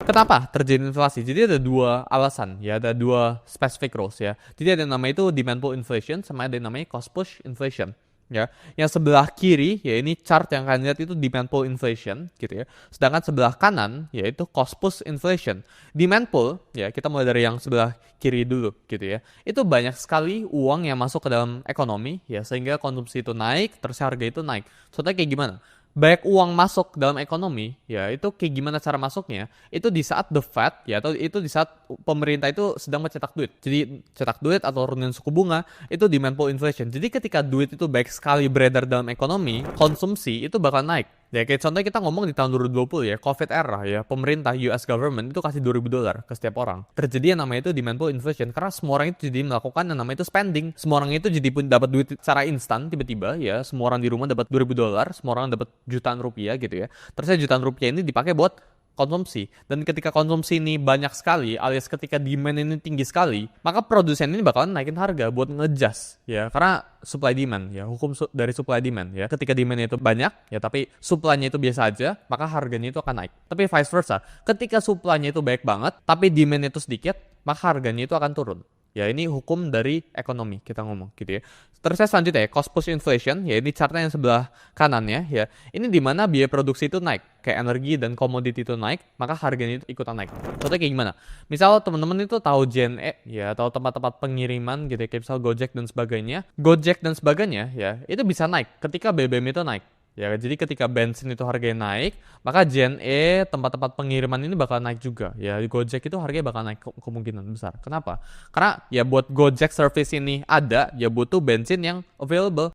Kenapa terjadi inflasi? Jadi ada dua alasan ya, ada dua specific rules ya. Jadi ada yang namanya itu demand pull inflation, sama ada yang namanya cost push inflation. Ya, yang sebelah kiri ya ini chart yang kalian lihat itu demand pull inflation gitu ya. Sedangkan sebelah kanan yaitu cost push inflation. Demand pull ya kita mulai dari yang sebelah kiri dulu gitu ya. Itu banyak sekali uang yang masuk ke dalam ekonomi ya sehingga konsumsi itu naik, terus harga itu naik. Contohnya kayak gimana? Banyak uang masuk dalam ekonomi, ya itu kayak gimana cara masuknya? Itu di saat the Fed, ya atau itu di saat pemerintah itu sedang mencetak duit. Jadi cetak duit atau turunin suku bunga, itu demand pull inflation. Jadi ketika duit itu baik sekali beredar dalam ekonomi, konsumsi itu bakal naik. Ya kayak contohnya kita ngomong di tahun 2020 ya, COVID era ya, pemerintah US government itu kasih $2.000 ke setiap orang. Terjadi yang namanya itu demand pull inflation karena semua orang itu jadi melakukan yang namanya itu spending. Semua orang itu jadi pun dapat duit secara instan tiba-tiba ya, semua orang di rumah dapat $2.000, semua orang dapat jutaan rupiah gitu ya. Terus jutaan rupiah ini dipakai buat konsumsi. Dan ketika konsumsi ini banyak sekali, alias ketika demand ini tinggi sekali, maka produsen ini bakalan naikin harga buat ngejas ya, karena supply demand ya, hukum dari supply demand ya. Ketika demand itu banyak ya, tapi supply-nya itu biasa aja, maka harganya itu akan naik. Tapi vice versa, ketika supply-nya itu baik banget, tapi demand itu sedikit, maka harganya itu akan turun. Ya ini hukum dari ekonomi kita ngomong gitu ya. Terus saya selanjutnya ya, cost push inflation, ya ini chartnya yang sebelah kanannya ya. Ini dimana biaya produksi itu naik, kayak energi dan komoditi itu naik, maka harganya itu ikutan naik. Contohnya kayak gimana? Misal teman-teman itu tahu JNE ya, atau tempat-tempat pengiriman gitu ya, kayak misal Gojek dan sebagainya. Gojek dan sebagainya ya, itu bisa naik ketika BBM itu naik. Ya, jadi ketika bensin itu harganya naik, maka JNE, tempat-tempat pengiriman ini bakal naik juga. Ya, Gojek itu harganya bakal naik kemungkinan besar. Kenapa? Karena ya buat Gojek service ini ada, ya butuh bensin yang available.